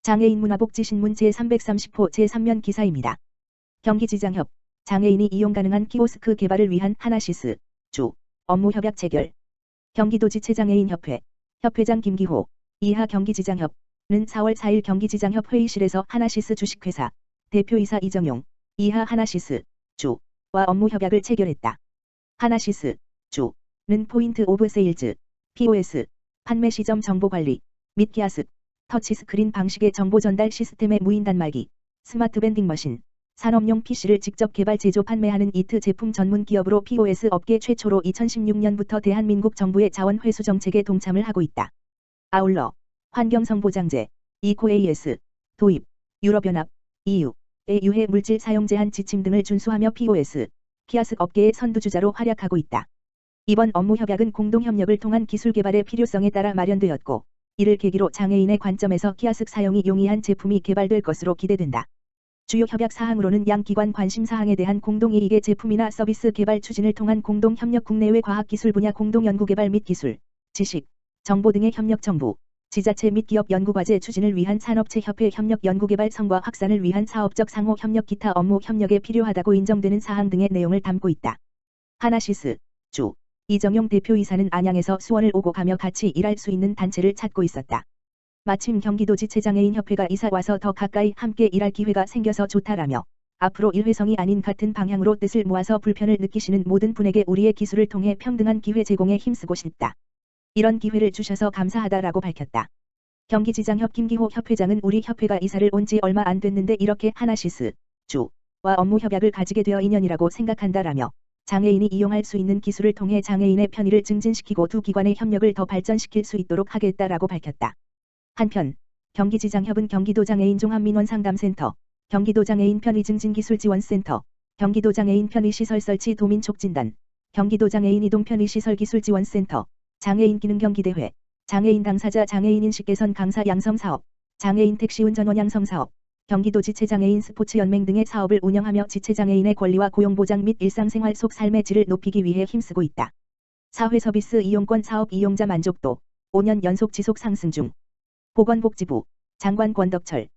장애인 문화복지신문 제330호 제3면 기사입니다. 경기지장협, 장애인이 이용 가능한 키오스크 개발을 위한 하나시스, 주, 업무 협약 체결. 경기도지체장애인협회, 협회장 김기호, 이하 경기지장협은 4월 4일 경기지장협 회의실에서 하나시스 주식회사, 대표이사 이정용, 이하 하나시스, 주와 업무 협약을 체결했다. 하나시스, 주는 포인트 오브 세일즈, POS, 판매 시점 정보 관리, 및 키아스크, 터치스크린 방식의 정보 전달 시스템의 무인 단말기, 스마트 밴딩 머신, 산업용 PC를 직접 개발 제조 판매하는 이트 제품 전문 기업으로 POS 업계 최초로 2016년부터 대한민국 정부의 자원 회수 정책에 동참을 하고 있다. 아울러 환경성보장제, ECOAS, 도입, 유럽연합, EU의 유해 물질 사용 제한 지침 등을 준수하며 POS, 키아스크 업계의 선두주자로 활약하고 있다. 이번 업무 협약은 공동협력을 통한 기술 개발의 필요성에 따라 마련되었고, 이를 계기로 장애인의 관점에서 키아스크 사용이 용이한 제품이 개발될 것으로 기대된다. 주요 협약 사항으로는 양 기관 관심 사항에 대한 공동이익의 제품이나 서비스 개발 추진을 통한 공동협력, 국내외 과학기술 분야 공동연구개발 및 기술, 지식, 정보 등의 협력, 정부, 지자체 및 기업 연구과제 추진을 위한 산업체 협회 협력, 연구개발 성과 확산을 위한 사업적 상호 협력, 기타 업무 협력에 필요하다고 인정되는 사항 등의 내용을 담고 있다. 하나시스, 주, 이정용 대표이사는 안양에서 수원을 오고 가며 같이 일할 수 있는 단체를 찾고 있었다. 마침 경기도지체장애인협회가 이사 와서 더 가까이 함께 일할 기회가 생겨서 좋다라며, 앞으로 일회성이 아닌 같은 방향으로 뜻을 모아서 불편을 느끼시는 모든 분에게 우리의 기술을 통해 평등한 기회 제공에 힘쓰고 싶다. 이런 기회를 주셔서 감사하다라고 밝혔다. 경기지장협 김기호 협회장은 우리 협회가 이사를 온 지 얼마 안 됐는데 이렇게 하나시스, 주와 업무 협약을 가지게 되어 인연이라고 생각한다라며, 장애인이 이용할 수 있는 기술을 통해 장애인의 편의를 증진시키고 두 기관의 협력을 더 발전시킬 수 있도록 하겠다라고 밝혔다. 한편 경기지장협은 경기도장애인 종합민원상담센터, 경기도장애인 편의증진기술지원센터, 경기도장애인 편의시설 설치 도민촉진단, 경기도장애인 이동편의시설기술지원센터, 장애인 기능경기대회, 장애인 당사자 장애인 인식개선 강사 양성사업, 장애인 택시운전원 양성사업, 경기도지체장애인 스포츠연맹 등의 사업을 운영하며 지체장애인의 권리와 고용보장 및 일상생활 속 삶의 질을 높이기 위해 힘쓰고 있다. 사회서비스 이용권 사업 이용자 만족도 5년 연속 지속 상승 중. 보건복지부 장관 권덕철은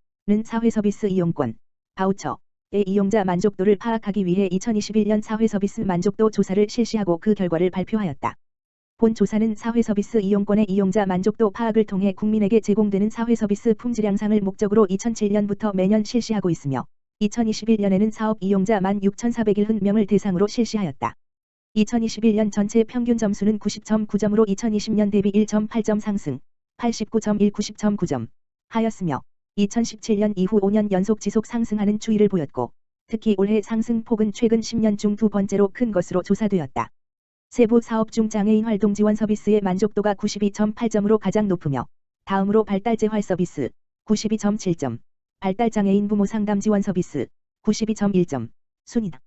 사회서비스 이용권, 바우처의 이용자 만족도를 파악하기 위해 2021년 사회서비스 만족도 조사를 실시하고 그 결과를 발표하였다. 본 조사는 사회서비스 이용권의 이용자 만족도 파악을 통해 국민에게 제공되는 사회서비스 품질 향상을 목적으로 2007년부터 매년 실시하고 있으며, 2021년에는 사업 이용자 16,401명을 대상으로 실시하였다. 2021년 전체 평균 점수는 90.9점으로 2020년 대비 1.8점 상승, 89.1 90.9점 하였으며, 2017년 이후 5년 연속 지속 상승하는 추이를 보였고, 특히 올해 상승폭은 최근 10년 중 두 번째로 큰 것으로 조사되었다. 세부 사업 중 장애인 활동 지원 서비스의 만족도가 92.8점으로 가장 높으며, 다음으로 발달재활 서비스 92.7점, 발달장애인 부모 상담 지원 서비스 92.1점 순이다.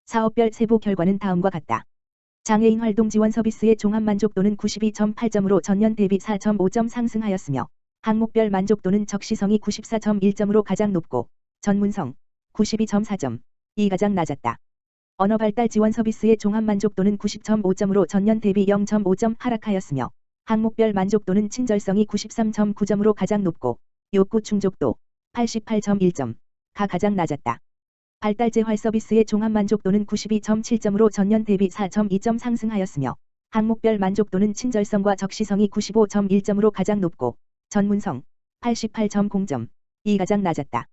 사업별 세부 결과는 다음과 같다. 장애인 활동 지원 서비스의 종합 만족도는 92.8점으로 전년 대비 4.5점 상승하였으며, 항목별 만족도는 적시성이 94.1점으로 가장 높고, 전문성 92.4점이 가장 낮았다. 언어 발달 지원 서비스의 종합 만족도는 90.5점으로 전년 대비 0.5점 하락하였으며, 항목별 만족도는 친절성이 93.9점으로 가장 높고, 욕구 충족도 88.1점가 가장 낮았다. 발달재활 서비스의 종합 만족도는 92.7점으로 전년 대비 4.2점 상승하였으며, 항목별 만족도는 친절성과 적시성이 95.1점으로 가장 높고, 전문성 88.0점이 가장 낮았다.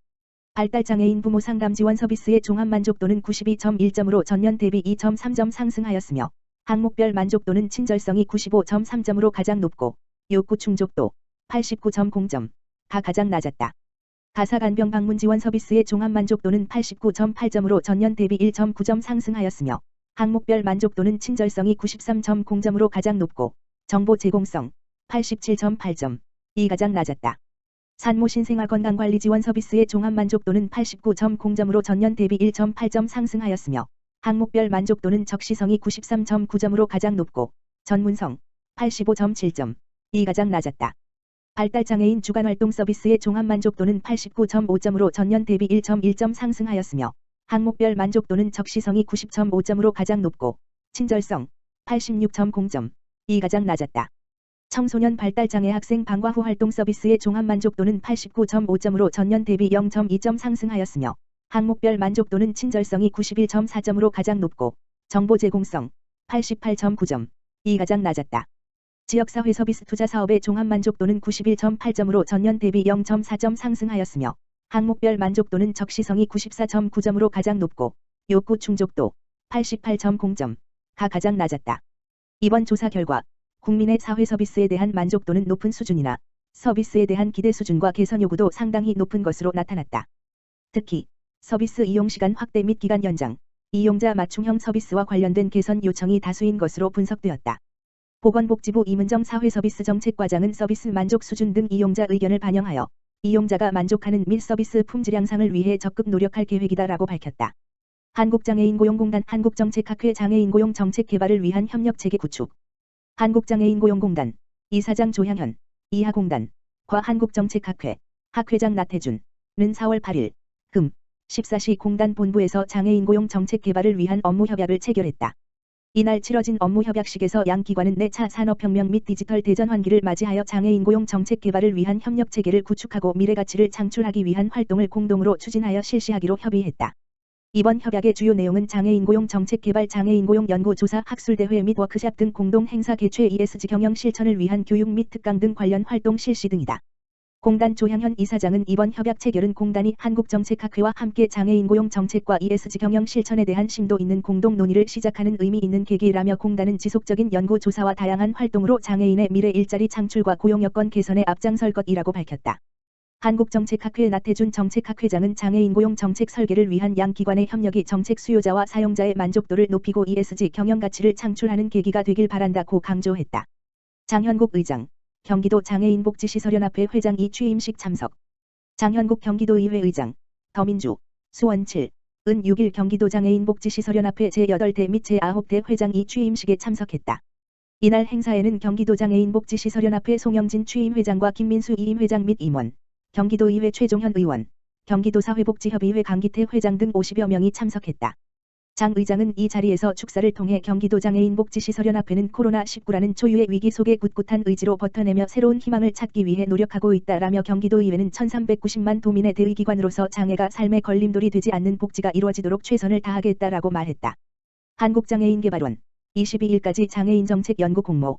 발달장애인 부모 상담 지원 서비스의 종합 만족도는 92.1점으로 전년 대비 2.3점 상승하였으며, 항목별 만족도는 친절성이 95.3점으로 가장 높고, 욕구 충족도 89.0점가 가장 낮았다. 가사간병 방문 지원 서비스의 종합 만족도는 89.8점으로 전년 대비 1.9점 상승하였으며, 항목별 만족도는 친절성이 93.0점으로 가장 높고, 정보 제공성 87.8점이 가장 낮았다. 산모 신생아 건강관리 지원 서비스의 종합 만족도는 89.0점으로 전년 대비 1.8점 상승하였으며, 항목별 만족도는 적시성이 93.9점으로 가장 높고, 전문성 85.7점이 가장 낮았다. 발달장애인 주간활동 서비스의 종합 만족도는 89.5점으로 전년 대비 1.1점 상승하였으며, 항목별 만족도는 적시성이 90.5점으로 가장 높고, 친절성 86.0점이 가장 낮았다. 청소년 발달장애 학생 방과 후 활동 서비스의 종합 만족도는 89.5점으로 전년 대비 0.2점 상승하였으며 항목별 만족도는 친절성이 91.4점으로 가장 높고 정보 제공성 88.9점, 이 가장 낮았다. 지역사회 서비스 투자 사업의 종합 만족도는 91.8점으로 전년 대비 0.4점 상승하였으며 항목별 만족도는 적시성이 94.9점으로 가장 높고 욕구 충족도 88.0점가 가장 낮았다. 이번 조사 결과 국민의 사회 서비스에 대한 만족도는 높은 수준이나 서비스에 대한 기대 수준과 개선 요구도 상당히 높은 것으로 나타났다. 특히 서비스 이용시간 확대 및 기간 연장, 이용자 맞춤형 서비스와 관련된 개선 요청이 다수인 것으로 분석되었다. 보건복지부 이문정 사회서비스정책과장은 서비스 만족 수준 등 이용자 의견을 반영하여 이용자가 만족하는 및 서비스 품질 향상을 위해 적극 노력할 계획이다라고 밝혔다. 한국장애인고용공단 한국정책학회 장애인고용 정책 개발을 위한 협력체계 구축. 한국장애인고용공단 이사장 조향현, 이하공단 과 한국정책학회 학회장 나태준은 4월 8일 금 14시 공단 본부에서 장애인고용 정책 개발을 위한 업무 협약을 체결했다. 이날 치러진 업무 협약식에서 양 기관은 내차 산업혁명 및 디지털 대전 환기를 맞이하여 장애인 고용 정책 개발을 위한 협력 체계를 구축하고 미래 가치를 창출하기 위한 활동을 공동으로 추진하여 실시하기로 협의했다. 이번 협약의 주요 내용은 장애인 고용 정책 개발, 장애인 고용 연구 조사, 학술대회 및 워크샵 등 공동 행사 개최, ESG 경영 실천을 위한 교육 및 특강 등 관련 활동 실시 등이다. 공단 조향현 이사장은 이번 협약 체결은 공단이 한국정책학회와 함께 장애인 고용 정책과 ESG 경영 실천에 대한 심도 있는 공동 논의를 시작하는 의미 있는 계기라며 공단은 지속적인 연구 조사와 다양한 활동으로 장애인의 미래 일자리 창출과 고용 여건 개선에 앞장설 것이라고 밝혔다. 한국정책학회 나태준 정책학회장은 장애인 고용 정책 설계를 위한 양 기관의 협력이 정책 수요자와 사용자의 만족도를 높이고 ESG 경영 가치를 창출하는 계기가 되길 바란다고 강조했다. 장현국 의장 경기도 장애인복지시설연합회 회장이 취임식 참석. 장현국 경기도의회 의장, 더민주, 수원칠, 은 6일 경기도 장애인복지시설연합회 제8대 및 제9대 회장이 취임식에 참석했다. 이날 행사에는 경기도 장애인복지시설연합회 송영진 취임회장과 김민수 이임회장 및 임원, 경기도의회 최종현 의원, 경기도사회복지협의회 강기태 회장 등 50여 명이 참석했다. 장 의장은 이 자리에서 축사를 통해 경기도 장애인복지시설연합회는 코로나19라는 초유의 위기 속에 굳굳한 의지로 버텨내며 새로운 희망을 찾기 위해 노력하고 있다라며 경기도의회는 1390만 도민의 대의기관으로서 장애가 삶의 걸림돌이 되지 않는 복지가 이루어지도록 최선을 다하겠다라고 말했다. 한국장애인개발원 22일까지 장애인정책연구 공모.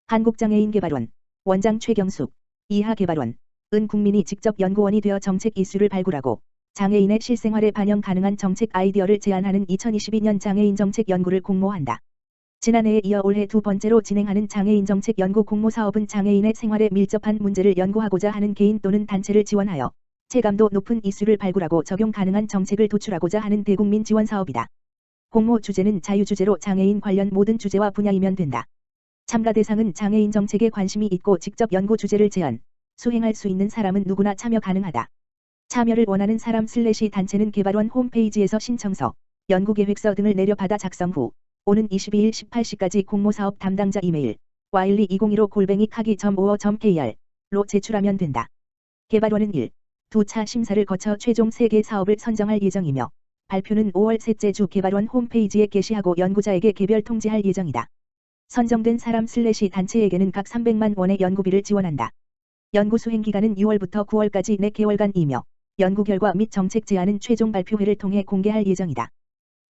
한국장애인개발원 원장 최경숙, 이하개발원 은 국민이 직접 연구원이 되어 정책 이슈를 발굴하고 장애인의 실생활에 반영 가능한 정책 아이디어를 제안하는 2022년 장애인 정책 연구를 공모한다. 지난해에 이어 올해 두 번째로 진행하는 장애인 정책 연구 공모 사업은 장애인의 생활에 밀접한 문제를 연구하고자 하는 개인 또는 단체를 지원하여 체감도 높은 이슈를 발굴하고 적용 가능한 정책을 도출하고자 하는 대국민 지원 사업이다. 공모 주제는 자유주제로 장애인 관련 모든 주제와 분야이면 된다. 참가 대상은 장애인 정책에 관심이 있고 직접 연구 주제를 제안, 수행할 수 있는 사람은 누구나 참여 가능하다. 참여를 원하는 사람 / 단체는 개발원 홈페이지에서 신청서, 연구계획서 등을 내려받아 작성 후 오는 22일 18시까지 공모사업 담당자 이메일 y1220@kagi.or.kr로 제출하면 된다. 개발원은 1, 2차 심사를 거쳐 최종 3개 사업을 선정할 예정이며 발표는 5월 셋째 주 개발원 홈페이지에 게시하고 연구자에게 개별 통지할 예정이다. 선정된 사람 / 단체에게는 각 300만 원의 연구비를 지원한다. 연구 수행 기간은 6월부터 9월까지 4개월간이며 연구 결과 및 정책 제안은 최종 발표회를 통해 공개할 예정이다.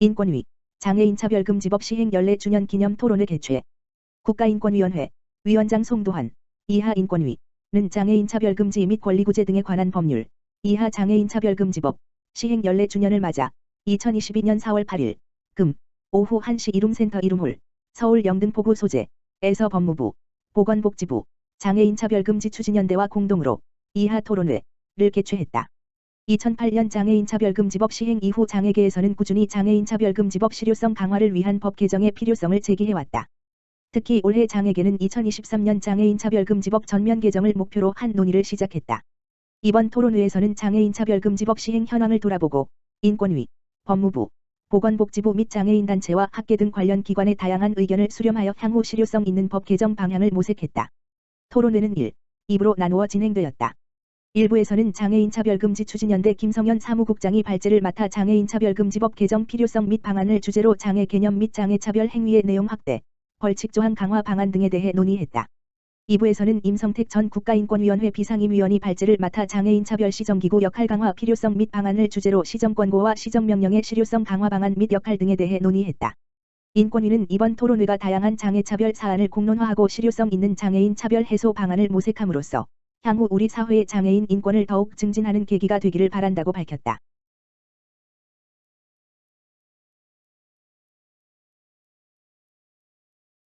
인권위 장애인차별금지법 시행 연례 주년 기념 토론회 개최. 국가인권위원회 위원장 송도환 이하인권위는 장애인차별금지 및 권리구제 등에 관한 법률 이하 장애인차별금지법 시행 연례 주년을 맞아 2022년 4월 8일 금 오후 1시 이룸센터 이룸홀 서울 영등포구 소재에서 법무부, 보건복지부, 장애인차별금지 추진연대와 공동으로 이하 토론회를 개최했다. 2008년 장애인차별금지법 시행 이후 장애계에서는 꾸준히 장애인차별금지법 실효성 강화를 위한 법 개정의 필요성을 제기해왔다. 특히 올해 장애계는 2023년 장애인차별금지법 전면 개정을 목표로 한 논의를 시작했다. 이번 토론회에서는 장애인차별금지법 시행 현황을 돌아보고 인권위, 법무부, 보건복지부 및 장애인단체와 학계 등 관련 기관의 다양한 의견을 수렴하여 향후 실효성 있는 법 개정 방향을 모색했다. 토론회는 1, 2부로 나누어 진행되었다. 1부에서는 장애인차별금지 추진연대 김성현 사무국장이 발제를 맡아 장애인차별금지법 개정 필요성 및 방안을 주제로 장애 개념 및 장애차별 행위의 내용 확대, 벌칙 조항 강화 방안 등에 대해 논의했다. 2부에서는 임성택 전 국가인권위원회 비상임위원이 발제를 맡아 장애인 차별 시정기구 역할 강화 필요성 및 방안을 주제로 시정권고와 시정명령의 실효성 강화 방안 및 역할 등에 대해 논의했다. 인권위는 이번 토론회가 다양한 장애차별 사안을 공론화하고 실효성 있는 장애인 차별 해소 방안을 모색함으로써 향후 우리 사회의 장애인 인권을 더욱 증진하는 계기가 되기를 바란다고 밝혔다.